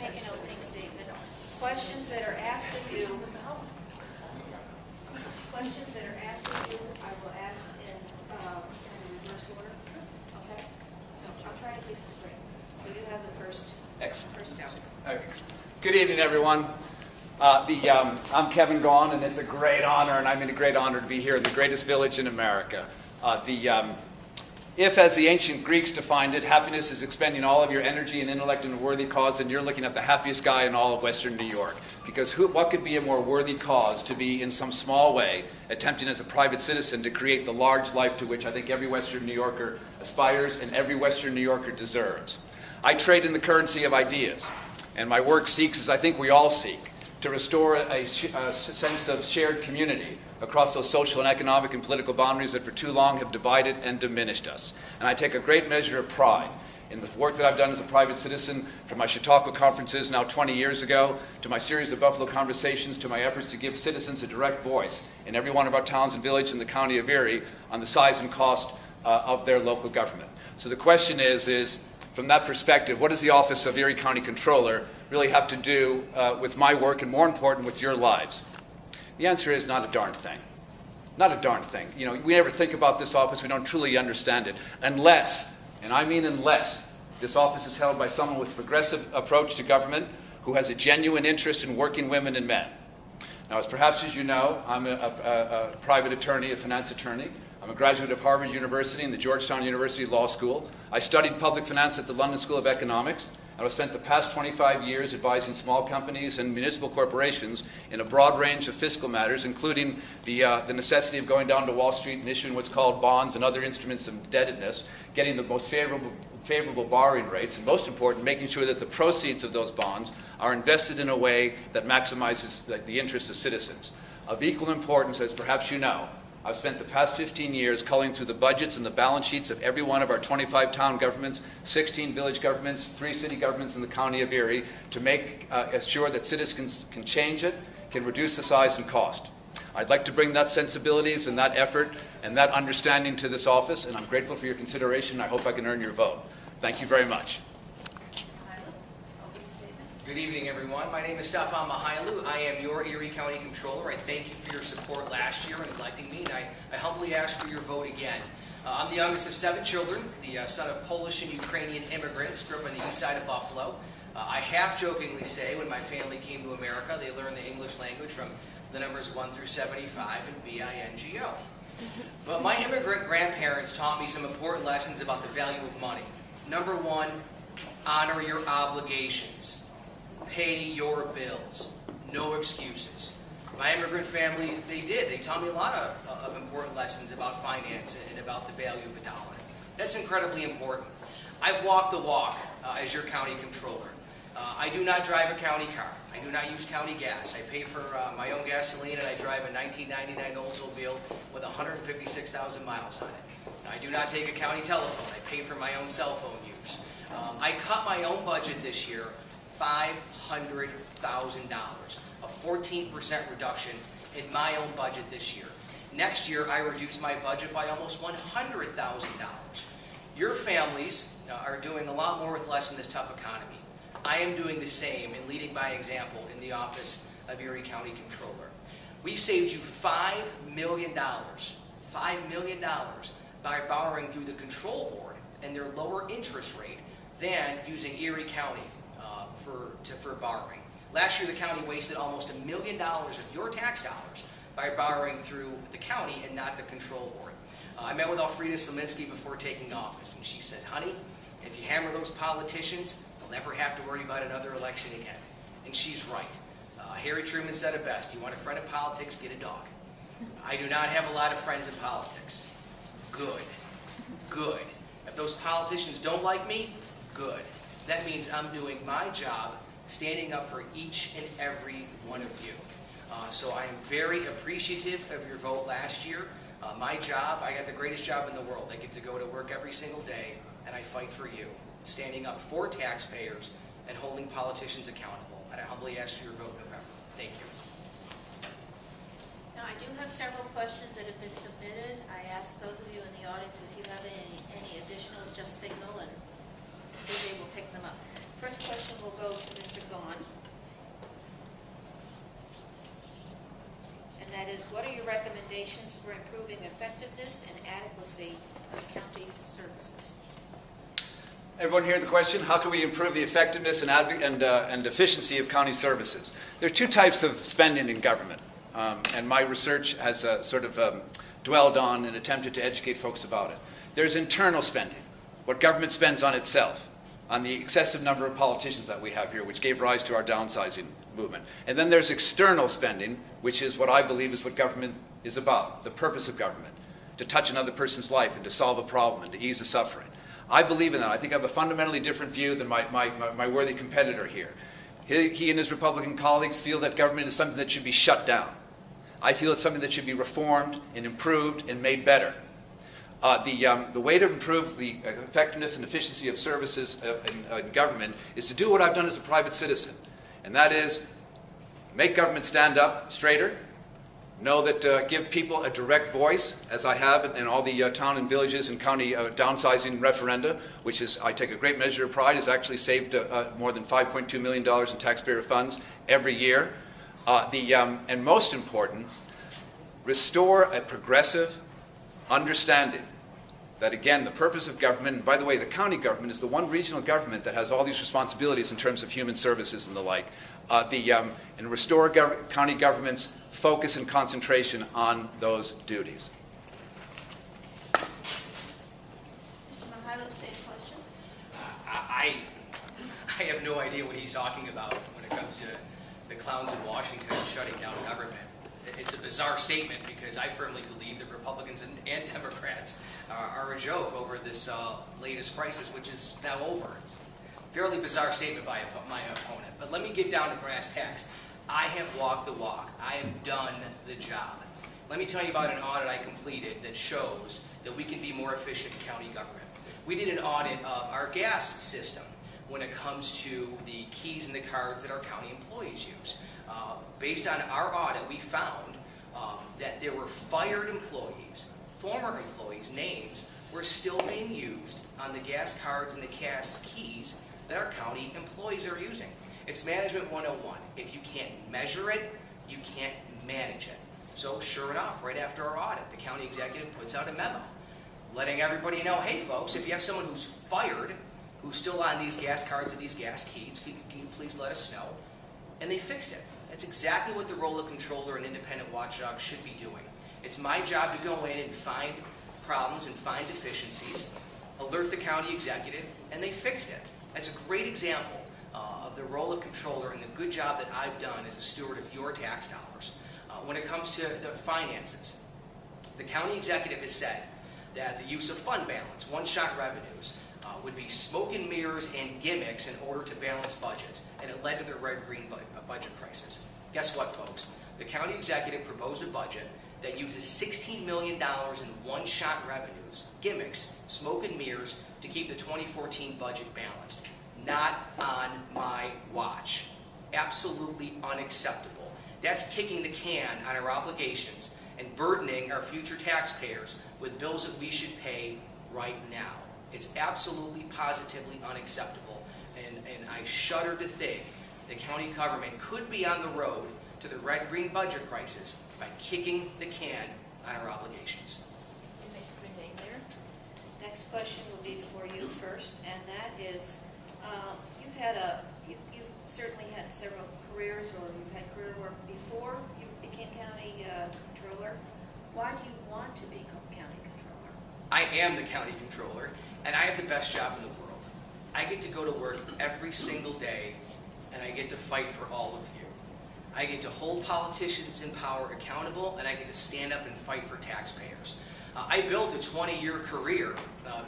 make an opening statement. Questions that are asked of you, I will ask in reverse order. Okay? So I'll try to keep it straight. So you have the first go. Good evening, everyone. I'm Kevin Gaughan, and it's a great honor, and I mean a great honor to be here in the greatest village in America. If, as the ancient Greeks defined it, happiness is expending all of your energy and intellect in a worthy cause, then you're looking at the happiest guy in all of Western New York. Because what could be a more worthy cause to be, in some small way, attempting as a private citizen to create the large life to which I think every Western New Yorker aspires and every Western New Yorker deserves. I trade in the currency of ideas, and my work seeks, as I think we all seek, to restore a sense of shared community across those social and economic and political boundaries that for too long have divided and diminished us. And I take a great measure of pride in the work that I've done as a private citizen, from my Chautauqua conferences now 20 years ago, to my series of Buffalo Conversations, to my efforts to give citizens a direct voice in every one of our towns and villages in the county of Erie on the size and cost of their local government. So the question is, from that perspective, what does the office of Erie County Comptroller really have to do with my work, and more important, with your lives? The answer is not a darn thing. Not a darn thing. You know, we never think about this office, we don't truly understand it, unless, and I mean unless, this office is held by someone with a progressive approach to government who has a genuine interest in working women and men. Now, as you know, I'm a private attorney, a finance attorney. I'm a graduate of Harvard University and the Georgetown University Law School. I studied public finance at the London School of Economics, and I've spent the past 25 years advising small companies and municipal corporations in a broad range of fiscal matters, including the necessity of going down to Wall Street and issuing what's called bonds and other instruments of indebtedness, getting the most favorable borrowing rates, and most important, making sure that the proceeds of those bonds are invested in a way that maximizes the interests of citizens. Of equal importance, as perhaps you know, I've spent the past 15 years culling through the budgets and the balance sheets of every one of our 25 town governments, 16 village governments, 3 city governments in the county of Erie, to make sure that citizens can change it, can reduce the size and cost. I'd like to bring that sensibilities and that effort and that understanding to this office, and I'm grateful for your consideration. I hope I can earn your vote. Thank you very much. Good evening, everyone. My name is Stefan Mychajliw. I am your Erie County Comptroller. I thank you for your support last year in electing me, and I humbly ask for your vote again. I'm the youngest of 7 children, the son of Polish and Ukrainian immigrants, grew up on the east side of Buffalo. I half-jokingly say when my family came to America, they learned the English language from the numbers 1 through 75 and B-I-N-G-O. But my immigrant grandparents taught me some important lessons about the value of money. Number 1, honor your obligations. Pay your bills. No excuses. My immigrant family, they taught me a lot of important lessons about finance and about the value of a dollar. That's incredibly important. I've walked the walk as your county comptroller. I do not drive a county car. I do not use county gas. I pay for my own gasoline, and I drive a 1999 Oldsmobile with 156,000 miles on it. I do not take a county telephone. I pay for my own cell phone use. I cut my own budget this year, $500,000, a 14% reduction in my own budget this year. Next year, I reduce my budget by almost $100,000. Your families are doing a lot more with less in this tough economy. I am doing the same and leading by example in the office of Erie County Comptroller. We've saved you $5 million by borrowing through the control board and their lower interest rate than using Erie County for borrowing. Last year, the county wasted almost $1 million of your tax dollars by borrowing through the county and not the control board. I met with Alfreda Selinsky before taking office, and she says, "Honey, if you hammer those politicians, they'll never have to worry about another election again." And she's right. Harry Truman said it best: "You want a friend in politics, get a dog." I do not have a lot of friends in politics. Good. Good. If those politicians don't like me, good. That means I'm doing my job, standing up for each and every one of you. So I am very appreciative of your vote last year. My job, I got the greatest job in the world. I get to go to work every single day, and I fight for you, standing up for taxpayers and holding politicians accountable. And I humbly ask for your vote in November. Thank you. Now, I do have several questions that have been submitted. I ask those of you in the audience, if you have any additionals, just signal, and BJ will pick them up. First question will go to Mr. Gaughan. is, what are your recommendations for improving effectiveness and adequacy of county services? Everyone hear the question? How can we improve the effectiveness and efficiency of county services? There are two types of spending in government, and my research has dwelled on and attempted to educate folks about it. There's internal spending, what government spends on itself, on the excessive number of politicians that we have here, which gave rise to our downsizing movement. And then there's external spending, which is what I believe is what government is about, the purpose of government, to touch another person's life and to solve a problem and to ease the suffering. I believe in that. I think I have a fundamentally different view than my worthy competitor here. He and his Republican colleagues feel that government is something that should be shut down. I feel it's something that should be reformed and improved and made better. The way to improve the effectiveness and efficiency of services in government is to do what I've done as a private citizen, and that is make government stand up straighter, know that give people a direct voice, as I have in all the town and villages and county downsizing referenda, which is, I take a great measure of pride, has actually saved more than $5.2 million in taxpayer funds every year. And most important, restore a progressive understanding that, again, the purpose of government, and by the way, the county government is the one regional government that has all these responsibilities in terms of human services and the like, and restore county government's focus and concentration on those duties. Mr. Mychajliw, same question. I have no idea what he's talking about when it comes to the clowns in Washington and shutting down government. It's a bizarre statement because I firmly believe that Republicans and Democrats are a joke over this latest crisis, which is now over. It's a fairly bizarre statement by my opponent. But let me get down to brass tacks. I have walked the walk. I have done the job. Let me tell you about an audit I completed that shows that we can be more efficient in county government. We did an audit of our gas system when it comes to the keys and the cards that our county employees use. Based on our audit, we found that there were fired employees, former employees' names were still being used on the gas cards and the gas keys that our county employees are using. It's Management 101. If you can't measure it, you can't manage it. So sure enough, right after our audit, the county executive puts out a memo letting everybody know, hey folks, if you have someone who's fired, who's still on these gas cards or these gas keys, can you please let us know? And they fixed it. That's exactly what the role of controller and independent watchdog should be doing. It's my job to go in and find problems and find deficiencies, alert the county executive, and they fixed it. That's a great example of the role of controller and the good job that I've done as a steward of your tax dollars. When it comes to the finances, the county executive has said that the use of fund balance, one-shot revenues, would be smoke and mirrors and gimmicks in order to balance budgets, and it led to the red-green budget crisis. Guess what, folks? The county executive proposed a budget that uses $16 million in one-shot revenues, gimmicks, smoke and mirrors, to keep the 2014 budget balanced. Not on my watch. Absolutely unacceptable. That's kicking the can on our obligations and burdening our future taxpayers with bills that we should pay right now. It's absolutely, positively unacceptable, and I shudder to think the county government could be on the road to the red-green budget crisis by kicking the can on our obligations. You may remain there. Next question will be for you first, and that is, you've certainly had several careers, or you've had career work before you became county controller. Why do you want to be county controller? I am the county controller, and I have the best job in the world. I get to go to work every single day, and I get to fight for all of you. I get to hold politicians in power accountable, and I get to stand up and fight for taxpayers. I built a 20-year career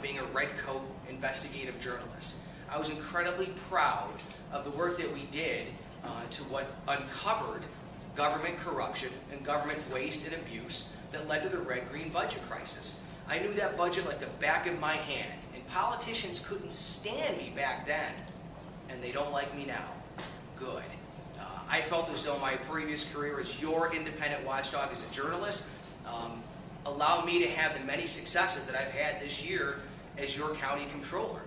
being a red coat investigative journalist. I was incredibly proud of the work that we did to what uncovered government corruption and government waste and abuse that led to the red-green budget crisis. I knew that budget like the back of my hand, and politicians couldn't stand me back then, and they don't like me now. Good. I felt as though my previous career as your independent watchdog as a journalist allowed me to have the many successes that I've had this year as your county controller.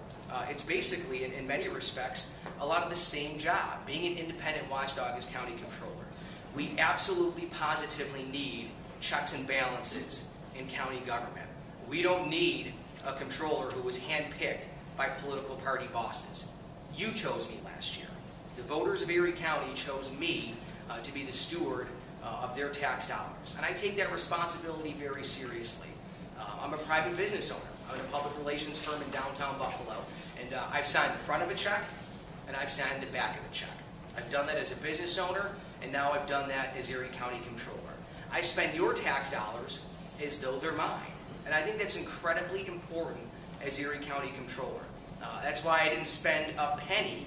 It's basically, in many respects, a lot of the same job, being an independent watchdog as county controller. We absolutely positively need checks and balances in county government. We don't need a comptroller who was handpicked by political party bosses. You chose me last year. The voters of Erie County chose me to be the steward of their tax dollars. And I take that responsibility very seriously. I'm a private business owner. I'm in a public relations firm in downtown Buffalo. And I've signed the front of a check, and I've signed the back of a check. I've done that as a business owner, and now I've done that as Erie County Comptroller. I spend your tax dollars as though they're mine. And I think that's incredibly important as Erie County Comptroller. That's why I didn't spend a penny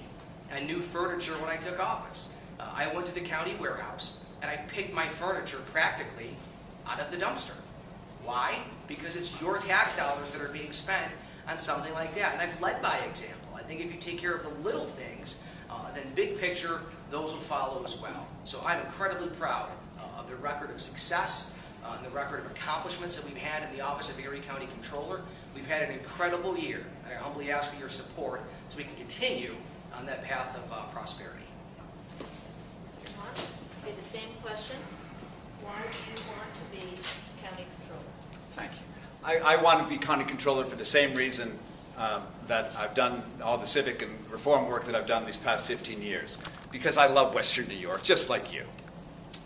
on new furniture when I took office. I went to the county warehouse, and I picked my furniture practically out of the dumpster. Why? Because it's your tax dollars that are being spent on something like that. And I've led by example. I think if you take care of the little things, then big picture, those will follow as well. So I'm incredibly proud of the record of success and the record of accomplishments that we've had in the office of Erie County Comptroller. We've had an incredible year, and I humbly ask for your support so we can continue on that path of prosperity. Mr. Gaughan, okay, the same question. Why do you want to be county controller? Thank you. I want to be county controller for the same reason that I've done all the civic and reform work that I've done these past 15 years. Because I love Western New York, just like you.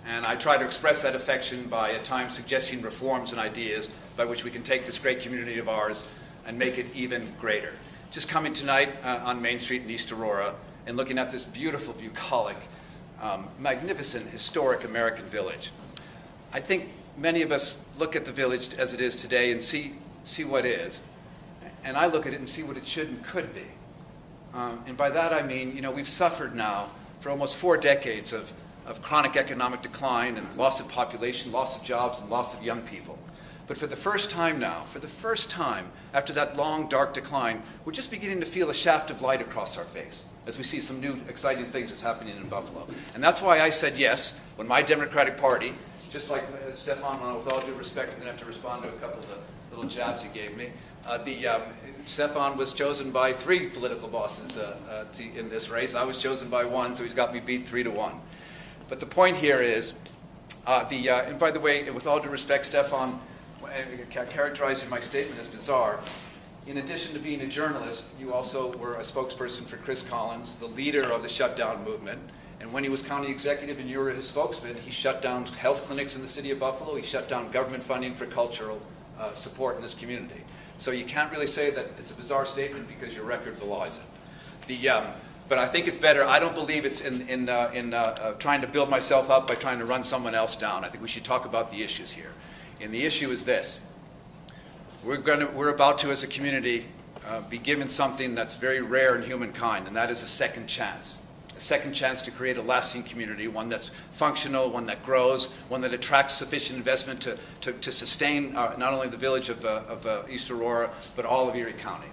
And I try to express that affection by at times suggesting reforms and ideas by which we can take this great community of ours and make it even greater. Just coming tonight on Main Street in East Aurora and looking at this beautiful, bucolic, magnificent, historic American village. I think many of us look at the village as it is today and see what is. And I look at it and see what it should and could be. And by that I mean, you know, we've suffered now for almost 4 decades of chronic economic decline and loss of population, loss of jobs, and loss of young people. But for the first time now, after that long, dark decline, we're just beginning to feel a shaft of light across our face as we see some new, exciting things that's happening in Buffalo. And that's why I said yes when my Democratic Party, just like Stefan, with all due respect, I'm going to have to respond to a couple of the little jabs he gave me. Stefan was chosen by 3 political bosses in this race. I was chosen by 1, so he's got me beat 3-1. But the point here is, and by the way, with all due respect, Stefan, characterizing my statement as bizarre, in addition to being a journalist, you also were a spokesperson for Chris Collins, the leader of the shutdown movement. And when he was county executive and you were his spokesman, he shut down health clinics in the city of Buffalo. He shut down government funding for cultural support in this community. So you can't really say that it's a bizarre statement because your record belies it. But I think it's better. I don't believe it's in trying to build myself up by trying to run someone else down. I think we should talk about the issues here. And the issue is this. We're about to, as a community, be given something that's very rare in humankind, and that is a second chance. A second chance to create a lasting community, one that's functional, one that grows, one that attracts sufficient investment to sustain not only the village of East Aurora, but all of Erie County.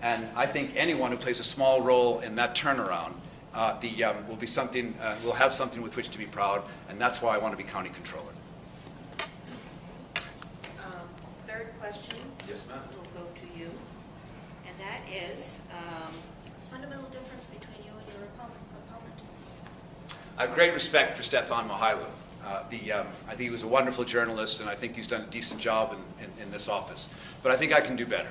And I think anyone who plays a small role in that turnaround will have something with which to be proud, and that's why I want to be county controller. Third question. Yes, ma'am. Will go to you, and that is fundamental difference between you and your opponent. I have great respect for Stefan Mychajliw. I think he was a wonderful journalist, and I think he's done a decent job in this office. But I think I can do better.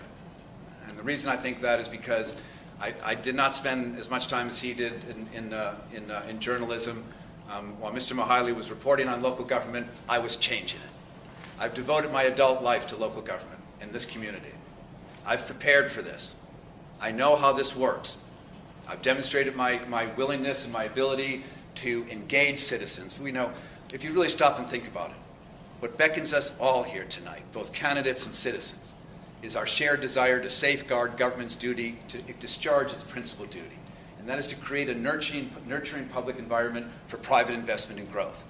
And the reason I think that is because I did not spend as much time as he did in journalism. While Mr. Mychajliw was reporting on local government, I was changing it. I've devoted my adult life to local government in this community. I've prepared for this. I know how this works. I've demonstrated my willingness and my ability to engage citizens. We know, if you really stop and think about it, what beckons us all here tonight, both candidates and citizens, is our shared desire to safeguard government's duty to discharge its principal duty, and that is to create a nurturing public environment for private investment and growth.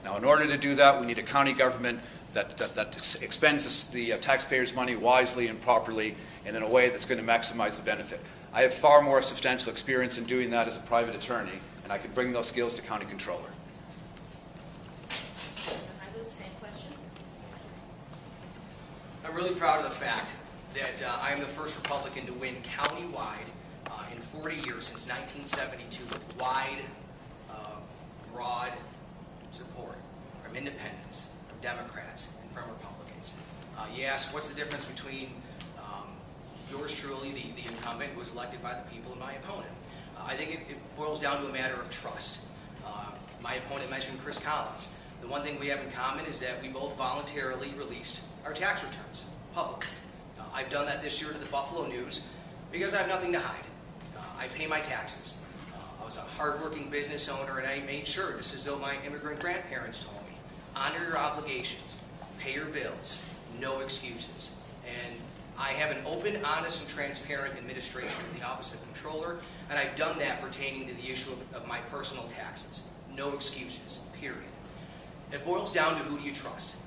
Now, in order to do that, we need a county government that expends the taxpayers' money wisely and properly and in a way that's going to maximize the benefit. I have far more substantial experience in doing that as a private attorney, and I can bring those skills to county controller. Same question. I'm really proud of the fact that I am the first Republican to win countywide in 40 years, since 1972, with wide, broad support from independents, from Democrats, and from Republicans. You asked, what's the difference between yours truly, the incumbent, who was elected by the people, and my opponent? I think it boils down to a matter of trust. My opponent mentioned Chris Collins. The one thing we have in common is that we both voluntarily released our tax returns publicly. I've done that this year to the Buffalo News because I have nothing to hide. I pay my taxes. I was a hardworking business owner, and I made sure, just as though my immigrant grandparents told me, honor your obligations, pay your bills, no excuses. And I have an open, honest, and transparent administration in the Office of Comptroller, and I've done that pertaining to the issue of my personal taxes. No excuses, period. It boils down to who do you trust.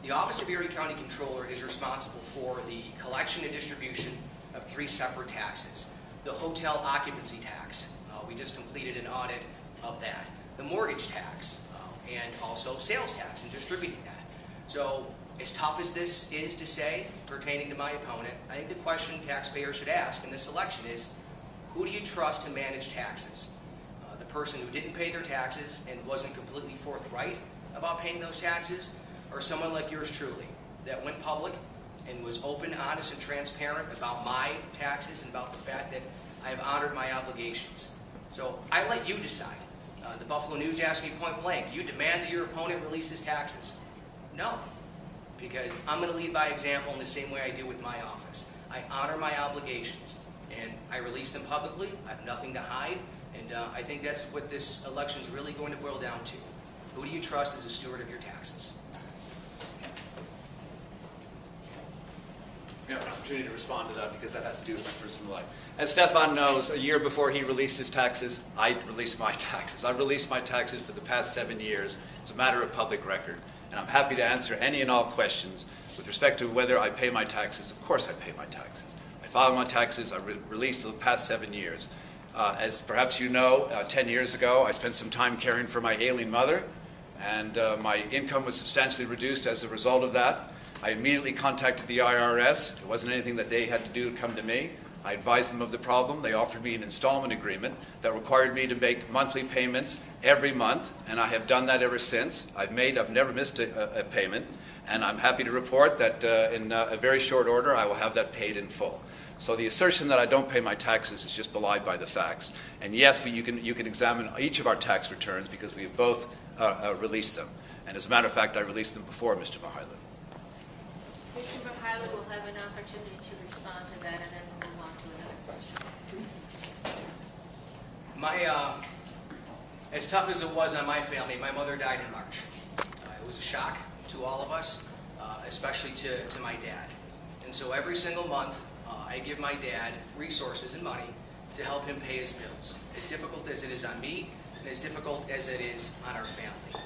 The Office of Erie County Comptroller is responsible for the collection and distribution of 3 separate taxes. The hotel occupancy tax, we just completed an audit of that. The mortgage tax, and also sales tax and distributing that. So, as tough as this is to say, pertaining to my opponent, I think the question taxpayers should ask in this election is, who do you trust to manage taxes? The person who didn't pay their taxes and wasn't completely forthright about paying those taxes, or someone like yours truly, that went public and was open, honest, and transparent about my taxes and about the fact that I have honored my obligations. So I let you decide. The Buffalo News asked me point blank, do you demand that your opponent release his taxes? No, because I'm going to lead by example in the same way I do with my office. I honor my obligations, and I release them publicly. I have nothing to hide, and I think that's what this election is really going to boil down to. Who do you trust as a steward of your taxes? We have an opportunity to respond to that because that has to do with my personal life. As Stefan knows, a year before he released his taxes, I released my taxes. I've released my taxes for the past 7 years. It's a matter of public record. And I'm happy to answer any and all questions with respect to whether I pay my taxes. Of course I pay my taxes. I file my taxes. I released for the past 7 years. As perhaps you know, 10 years ago, I spent some time caring for my ailing mother, and my income was substantially reduced as a result of that. I immediately contacted the IRS. It wasn't anything that they had to do to come to me. I advised them of the problem. They offered me an installment agreement that required me to make monthly payments every month, and I have done that ever since. I've never missed a payment, and I'm happy to report that in a very short order I will have that paid in full. So the assertion that I don't pay my taxes is just belied by the facts. And yes, you can examine each of our tax returns because we have both released them. And as a matter of fact, I released them before Mr. Mychajliw. Mr. Mychajliw will have an opportunity to respond to that, and then we'll move on to another question. As tough as it was on my family, my mother died in March. It was a shock to all of us, especially to my dad. And so every single month, I give my dad resources and money to help him pay his bills. As difficult as it is on me, and as difficult as it is on our family.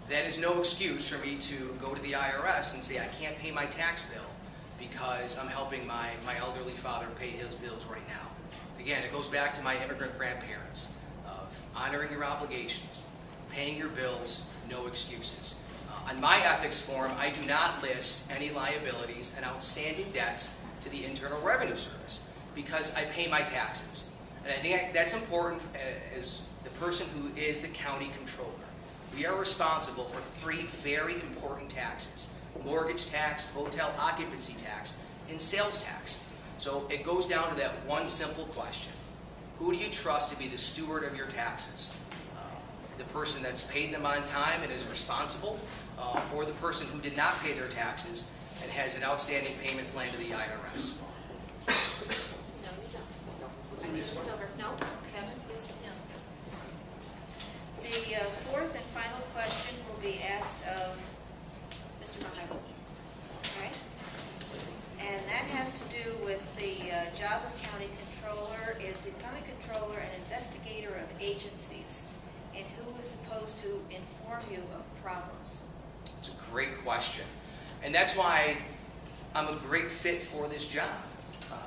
That is no excuse for me to go to the IRS and say I can't pay my tax bill because I'm helping my elderly father pay his bills right now. Again, it goes back to my immigrant grandparents of honoring your obligations, paying your bills, no excuses. On my ethics form, I do not list any liabilities and outstanding debts to the Internal Revenue Service because I pay my taxes. And I think that's important as the person who is the county controller. We are responsible for 3 very important taxes: mortgage tax, hotel occupancy tax, and sales tax. So it goes down to that one simple question. Who do you trust to be the steward of your taxes? The person that's paid them on time and is responsible, or the person who did not pay their taxes and has an outstanding payment plan to the IRS? No, you don't. I think it's over. No? Kevin, please? No. The 4th and final question will be asked of Mr. Mychajliw. Okay? And that has to do with the job of county controller. Is the county controller an investigator of agencies? And who is supposed to inform you of problems? It's a great question. And that's why I'm a great fit for this job.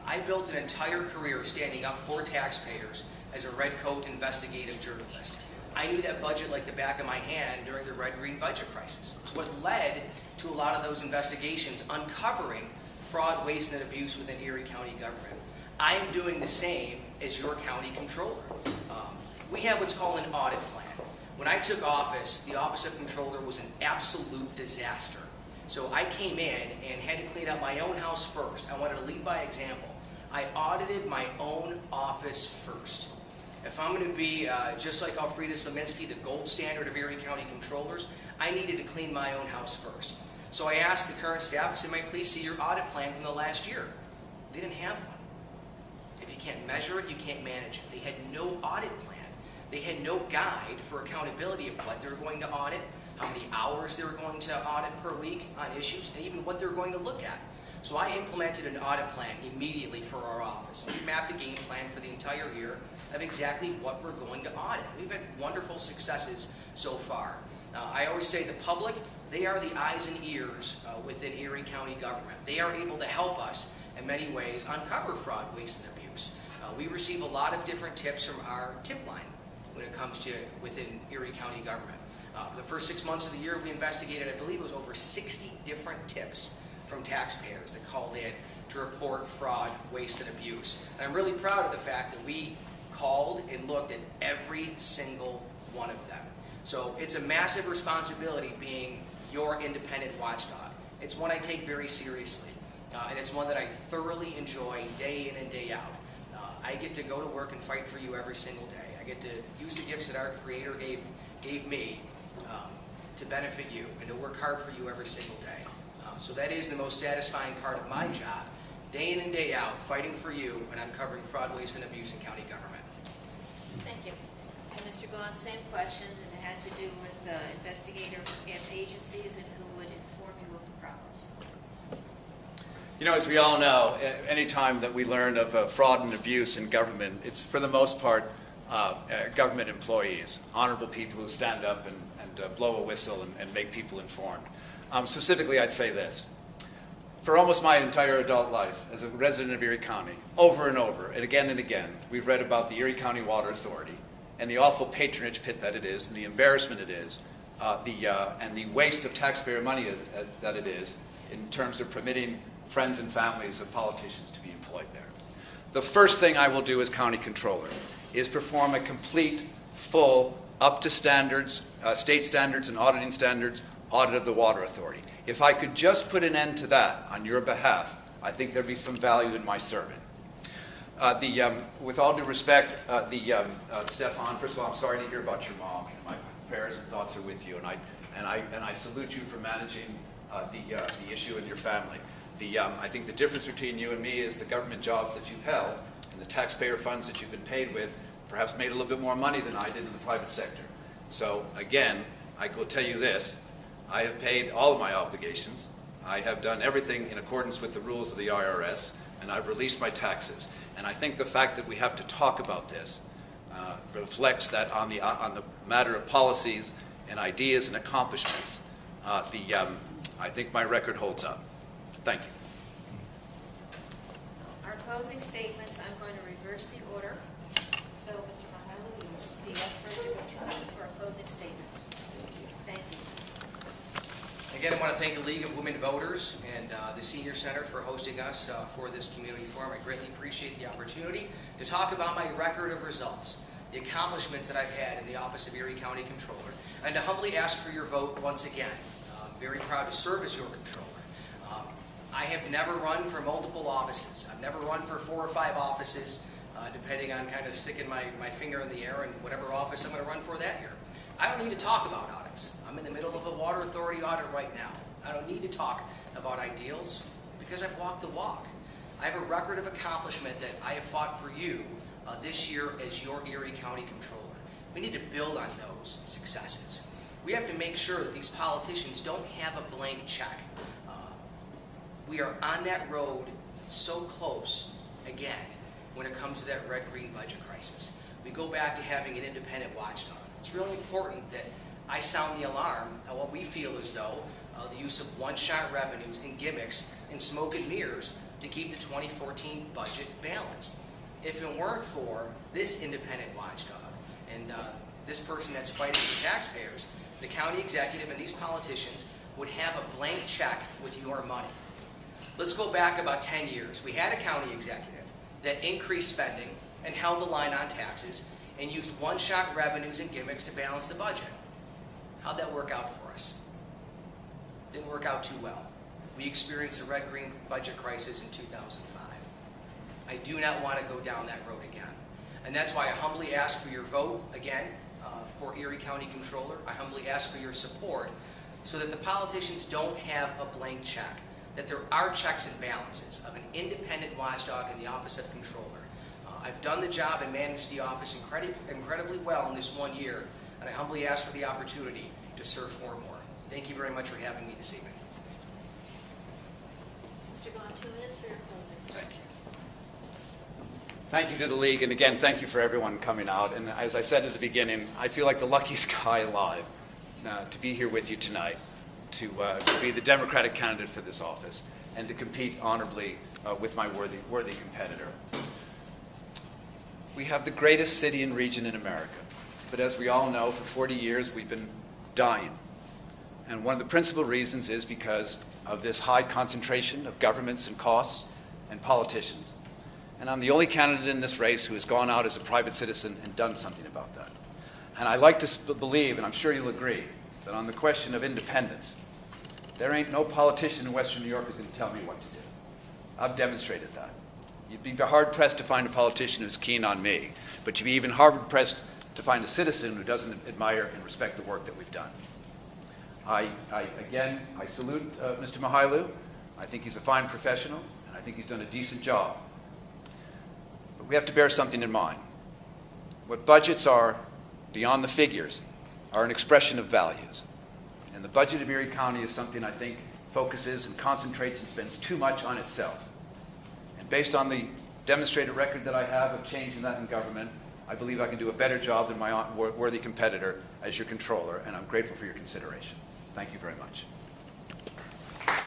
I built an entire career standing up for taxpayers as a red coat investigative journalist. I knew that budget like the back of my hand during the red-green budget crisis. It's what led to a lot of those investigations uncovering fraud, waste, and abuse within Erie County government. I am doing the same as your county controller. We have what's called an audit plan. When I took office, the Office of Comptroller was an absolute disaster. So I came in and had to clean up my own house first. I wanted to lead by example. I audited my own office first. If I'm going to be, just like Alfreda Sliminski, the gold standard of Erie County Comptrollers, I needed to clean my own house first. So I asked the current staff, I said, may I please see your audit plan from the last year? They didn't have one. If you can't measure it, you can't manage it. They had no audit plan. They had no guide for accountability of what they were going to audit, how many hours they were going to audit per week on issues, and even what they were going to look at. So I implemented an audit plan immediately for our office. We mapped the game plan for the entire year of exactly what we're going to audit. We've had wonderful successes so far. I always say the public, they are the eyes and ears within Erie County government. They are able to help us in many ways uncover fraud, waste, and abuse. We receive a lot of different tips from our tip line when it comes to within Erie County government. The first 6 months of the year, we investigated, I believe it was over 60 different tips from taxpayers that called in to report fraud, waste, and abuse. And I'm really proud of the fact that we called and looked at every single one of them. So it's a massive responsibility being your independent watchdog. It's one I take very seriously, and it's one that I thoroughly enjoy day in and day out. I get to go to work and fight for you every single day. I get to use the gifts that our Creator gave me to benefit you and to work hard for you every single day. So that is the most satisfying part of my job, day in and day out, fighting for you and uncovering fraud, waste, and abuse in county government. Thank you. And Mr. Gaughan, same question, and it had to do with investigator and agencies and who would inform you of the problems. You know, as we all know, any time that we learn of fraud and abuse in government, it's for the most part government employees, honorable people who stand up and blow a whistle and make people informed. Specifically, I'd say this. For almost my entire adult life, as a resident of Erie County, over and over, and again, we've read about the Erie County Water Authority and the awful patronage pit that it is, and the embarrassment it is, and the waste of taxpayer money that it is in terms of permitting friends and families of politicians to be employed there. The first thing I will do as County Comptroller is perform a complete, full, up to standards, state standards and auditing standards, audit of the Water Authority. If I could just put an end to that on your behalf, I think there'd be some value in my serving. With all due respect, Stefan, first of all, I'm sorry to hear about your mom. My prayers and thoughts are with you, and I salute you for managing the issue in your family. I think the difference between you and me is the government jobs that you've held and the taxpayer funds that you've been paid with perhaps made a little bit more money than I did in the private sector. So again, I will tell you this. I have paid all of my obligations. I have done everything in accordance with the rules of the IRS, and I've released my taxes. And I think the fact that we have to talk about this reflects that on the matter of policies and ideas and accomplishments, I think my record holds up. Thank you. Our closing statements, I'm going to reverse the order. So, Mr. Mychajliw, you'll be up first. You've got 2 minutes for our closing statements. Thank you. Again, I want to thank the League of Women Voters and the Senior Center for hosting us for this community forum. I greatly appreciate the opportunity to talk about my record of results, the accomplishments that I've had in the office of Erie County Comptroller, and to humbly ask for your vote once again. I'm very proud to serve as your Comptroller. I have never run for multiple offices. I've never run for 4 or 5 offices, depending on kind of sticking my finger in the air in whatever office I'm going to run for that year. I don't need to talk about audits. I'm in the middle of a Water Authority audit right now. I don't need to talk about ideals because I've walked the walk. I have a record of accomplishment that I have fought for you this year as your Erie County Comptroller. We need to build on those successes. We have to make sure that these politicians don't have a blank check. We are on that road so close, again, when it comes to that red-green budget crisis. We go back to having an independent watchdog. It's really important that I sound the alarm on what we feel as though the use of one-shot revenues and gimmicks and smoke and mirrors to keep the 2014 budget balanced. If it weren't for this independent watchdog and this person that's fighting for taxpayers, the county executive and these politicians would have a blank check with your money. Let's go back about 10 years. We had a county executive that increased spending and held the line on taxes and used one-shot revenues and gimmicks to balance the budget. How'd that work out for us? Didn't work out too well. We experienced the red-green budget crisis in 2005. I do not want to go down that road again. And that's why I humbly ask for your vote again for Erie County Comptroller. I humbly ask for your support so that the politicians don't have a blank check, that there are checks and balances of an independent watchdog in the Office of Comptroller. I've done the job and managed the office incredibly well in this 1 year, and I humbly ask for the opportunity to serve 4 more. Thank you very much for having me this evening. Mr. Gaughan, 2 minutes for your closing. Thank you. Thank you to the League, and again, thank you for everyone coming out. And as I said at the beginning, I feel like the luckiest guy alive to be here with you tonight, to be the Democratic candidate for this office, and to compete honorably with my worthy competitor. We have the greatest city and region in America, but as we all know, for 40 years we've been dying. And one of the principal reasons is because of this high concentration of governments and costs and politicians. And I'm the only candidate in this race who has gone out as a private citizen and done something about that. And I like to believe, and I'm sure you'll agree, that on the question of independence, there ain't no politician in Western New York who's going to tell me what to do. I've demonstrated that. You'd be hard-pressed to find a politician who's keen on me, but you'd be even hard-pressed to find a citizen who doesn't admire and respect the work that we've done. I salute Mr. Mychajliw. I think he's a fine professional, and I think he's done a decent job. But we have to bear something in mind. What budgets are, beyond the figures, are an expression of values. And the budget of Erie County is something I think focuses and concentrates and spends too much on itself. And based on the demonstrated record that I have of changing that in government, I believe I can do a better job than my worthy competitor as your controller, and I'm grateful for your consideration. Thank you very much.